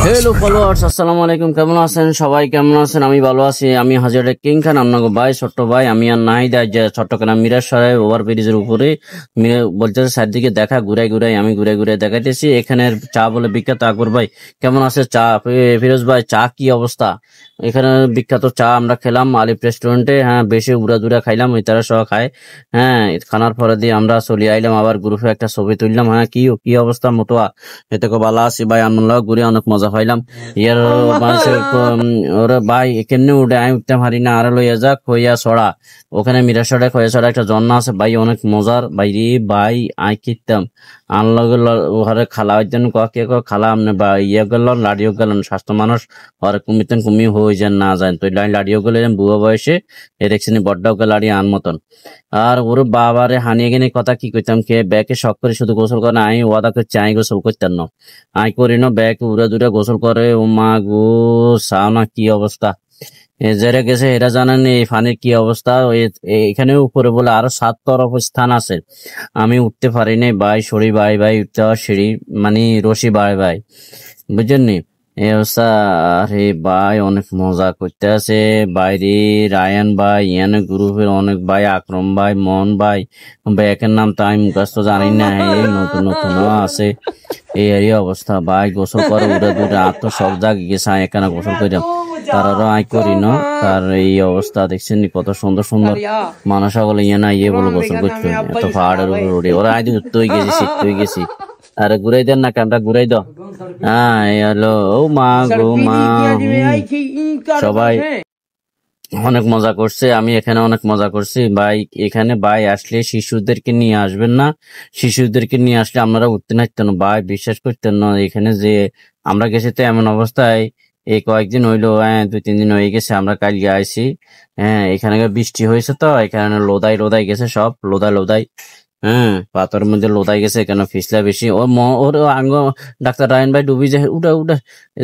Hello followers, আসসালামু আলাইকুম। কেমন আছেন সবাই? কেমন আছেন? আমি ভালো আছি। আমি হাজারে কিং খান, আপনাকে ভাই, ছোট্ট ভাই। আমি আর নাই দেয় যে চট্টগ্রাম মিরাসরাই ওভার ব্রিজের উপরে বলতেছে চারদিকে দেখা ঘুরাই ঘুরাই আমি ঘুরাই ঘুরাই দেখাইতেছি। এখানের চা বলে বিখ্যাত। আকবর ভাই কেমন আছে? চা ফিরোজ ভাই, চা কি অবস্থা? এখানে বিখ্যাত চা আমরা খেলাম আলিফ রেস্টুরেন্টে। হ্যাঁ, বেশি উড়া দুরা খাইলাম, ওই তারা সহ খায়। হ্যাঁ, খানার পরে দিয়ে আমরা চলে আইলাম, আবার গ্রুপে একটা ছবি তুললাম। হ্যাঁ, কি অবস্থা মতোয়া? এতে ভালো আছি ভাই, আনন্দ ঘুরে অনেক মজা পাইলাম। ইয়ার মানুষের ওরা ভাই কেমনে উঠে আমি উঠতে পারি না, আর লইয়া যাক হইয়া ছড়া। ওখানে মিরাসড়া খয়া ছড়া একটা ঝর্ণা আছে ভাই, অনেক মজার ভাই রে ভাই। আই কিতাম আনলগে ওহারে খালা হইতেন কে খালা আমনে বা ইয়ে গেল লাড়িও গেলেন স্বাস্থ্য মানুষ হরে কুমিতেন কুমি হয়ে যান না যায় তো লাড়িও গেলেন বুয়া বয়সে এরেকশনি বড্ডাও গে লাড়ি আন মতন। আর ওর বাবারে হানিয়ে গেনি কথা কি কইতাম, কে ব্যাকে শখ করে শুধু গোসল করে না, আমি ওয়াদা করছি আই গোসল করতেন না। আই করি না, ব্যাগ উড়ে দূরে গোসল করে। ও মা গো, সাও না কি অবস্থা। যারা গেছে এরা জানেন এই ফানির কি অবস্থা। এখানে উপরে বলে আরো 7 তরফ স্থান আছে, আমি উঠতে পারি নাই ভাই। সরি ভাই ভাই, উঠতে হওয়ার সিঁড়ি মানে রশি ভাই ভাই, বুঝছেন নি এই অবস্থা। আরে ভাই অনেক মজা করতে আছে বাইরে। রায়ান ভাই, ইয়ান গ্রুপের অনেক ভাই, আকরম ভাই, মন ভাই। ব্যাকের নাম তো আমি মুখস্থ জানি না, এই নতুন নতুন আছে। এই অবস্থা ভাই, গোসল করে উড়ে দূরে আর তো সব জায়গায় গেছে, এখানে গোসল করে তারারও আই করি না। তার এই অবস্থা দেখছেন কত সুন্দর সুন্দর মানুষ সকলে ইয়ে না ইয়ে বলে গোসল করতে, এত পাহাড়ের উপরে উড়ে ওরা আই উঠতে হয়ে গেছি, শিখতে হয়ে গেছি। আরে ঘুরাই দেন না, ক্যামেরা ঘুরাই দাও। হ্যাঁ, হ্যালো, ও মা গো মা। সবাই অনেক মজা করছে, আমি এখানে অনেক মজা করছি ভাই। এখানে ভাই আসলে শিশুদেরকে নিয়ে আসবেন না, শিশুদেরকে নিয়ে আসলে আপনারা উঠতে নাচতেন ভাই, বিশ্বাস করতেন না। এখানে যে আমরা গেছি তো এমন অবস্থায়, এই কয়েকদিন হইলো, হ্যাঁ 2-3 দিন হয়ে গেছে আমরা কালকে আইছি। হ্যাঁ, এখানে বৃষ্টি হয়েছে তো এখানে লোদাই লোদাই গেছে, সব লোদাই লোদাই। হ্যাঁ, পাথরের মধ্যে লোদাই গেছে কেন ফিসলা বেশি। ওর আঙ্গ ডাক্তার রায়ন ভাই ডুবি যায়, উঠা উঠা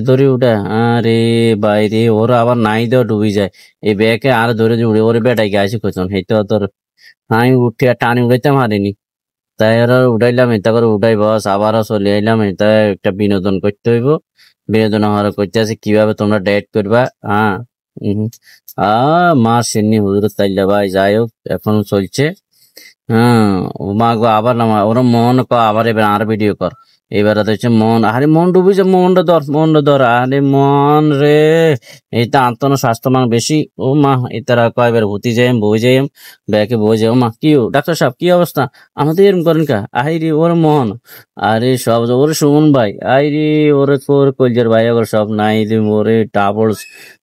ধরে উঠা। আরে বাইরে ওরা আবার নাই দেওয়া ডুবি যায়। এই ব্যাগে আর ধরে যে উড়ে ওরে বেটাই গেছে কইতন, হেতো তোর আমি উঠে টানি উড়াইতে পারিনি। তাই ওরা উঠাইলাম, এটা করে উঠাই বস আবারও চলে আইলাম। এটা একটা বিনোদন করতে হইব, বিনোদন হওয়ার করতে আছে কিভাবে তোমরা ডায়েট করবা। হ্যাঁ, মা সেমনি হুজুর তাইলা ভাই, যাই হোক এখন চলছে। হ্যাঁ, ও মা গো, আবার না ওরা মন আবার এবার আর ভিডিও কর। এবার হচ্ছে মন, আরে মন ডুবি যে মনটা ধর আরে মন রে। এইটা আন্তন স্বাস্থ্য মান বেশি। ও মা, এতারা কয়বার ভর্তি যাই বই যাই ব্যাকে বই যাই। ও মা কি ডাক্তার সাহেব কি অবস্থা? আমাদের এরকম করেন কা? আইরি ওর মন, আরে সব ওরে সুমন ভাই, আইরি ওরে তোর কলজার ভাই ওর সব নাই রে ওরে টাবলস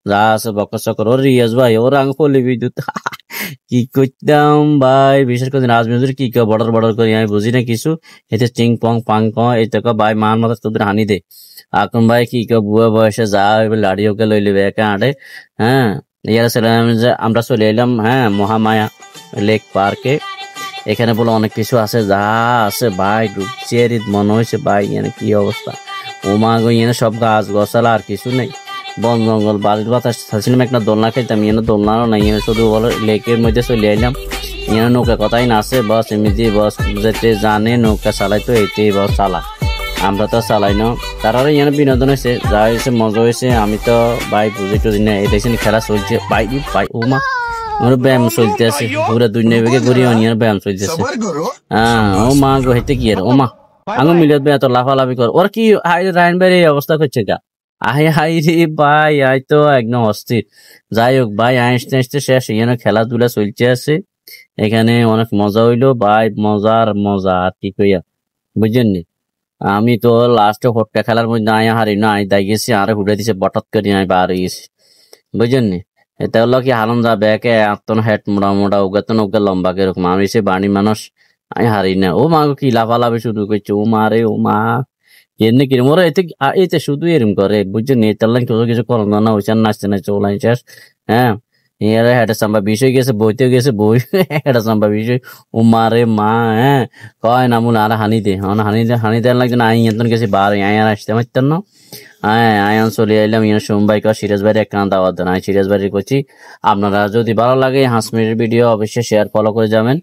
যা আছে বকর চকর। ওর রিয়াজ ভাই ওর আঙ্গ পলি বিদ্যুৎ কি করতাম ভাই, বিশেষ করে রাজমিস্ত্রি কি বর্ডার বর্ডার করি আমি বুঝি না কিছু। এতে চিং পং পাং ক এই তো ভাই মান মাথা তোদের হানি দে। এখন ভাই কি বুয়া বয়সে যা এবার লাড়িওকে লইলে একে আঁটে। হ্যাঁ, ইয়ার ছিলাম যে আমরা চলে এলাম, হ্যাঁ, মহামায়া লেক পার্কে। এখানে বলে অনেক কিছু আছে, যা আছে ভাই ডুবছে মনে হয়েছে ভাই। এখানে কি অবস্থা, ও মা গো, এখানে সব গাছ গছালা আর কিছু নেই, বন জঙ্গল বাড়ির বাতাস থাকছিলাম। একটা দোলনা খেলতাম, এনে দোলনাও নাই, এনে শুধু বলো লেকের মধ্যে চলে আইলাম। এনে নৌকা কথাই না আছে, বস এমনি বস যেতে জানে নৌকা চালাই তো এইটাই বস চালা, আমরা তো চালাই না। তারা এখানে বিনোদন হয়েছে, যা হয়েছে মজা হয়েছে। আমি তো ভাই বুঝে টুঝি না, এই দেখছি খেলা চলছে ভাই ভাই। ও মা, ওর ব্যায়াম চলতে আছে পুরা 2 বেগে ঘুরি অনিয়ার ব্যায়াম চলতেছে। হ্যাঁ, ও মা গো, হেতে কি আর ও মা আঙু মিলত ভাই এত লাফালাফি কর। ওর কি রায়ন ভাই এই অবস্থা করছে গা? হাই রে ভাই, আই তো একদম অস্থির। যাই হোক ভাই, আসতে আসতে শেষ, এখানে খেলাধুলা চলছে আছে। এখানে অনেক মজা হইলো ভাই, মজার মজা আর কি কইয়া, বুঝছেন নি। আমি তো লাস্টে হট্টা খেলার মধ্যে আয় হারি না, আই দাই গেছি আর হুড়ে দিছে বটত করে আমি বার হয়ে গেছি, বুঝছেন নি। এটা হলো কি হারাম যা ব্যাকে আত্মন হেট মোড়া মোড়া উগাতন উগা লম্বা কিরকম, আমি সে বাণী মানুষ, আমি হারি না। ও মা কি লাফালাফি শুরু করছে, ও মা রে ও মা। এমনি কিরম ওরা এতে শুধু এরম করে, বুঝছেন, এটার লাইন কেউ কিছু করো না হয়েছে, নাচতে নাচতে ওলাই শেষ। হ্যাঁ, এরা হেঁটে চাম্বা বিষয় গেছে, বইতে গেছে বই হেঁটে চাম্বা বিষয়। ও মা রে মা, হ্যাঁ কয় না মূল আর হানি দে, হানি দেন লাগছে না। আই এতন গেছি বার আয়ার আসতে পারতেন না। হ্যাঁ, আয়ান চলে আইলাম। ইয়ে সোমবাই কয় সিরাজ ভাইয়ের এক কান দাওয়াত দেন, আমি সিরাজ ভাইয়ের করছি। আপনারা যদি ভালো লাগে 5 মিনিটের ভিডিও অবশ্যই শেয়ার ফলো করে যাবেন।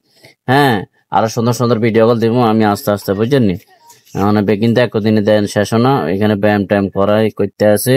হ্যাঁ, আরো সুন্দর সুন্দর ভিডিও কল দিব আমি আস্তে আস্তে, বুঝছেন নি। মানে কিন্তু একদিনে দেন শেষ না, এখানে ব্যায়াম ট্যায়াম করাই করতে আছে।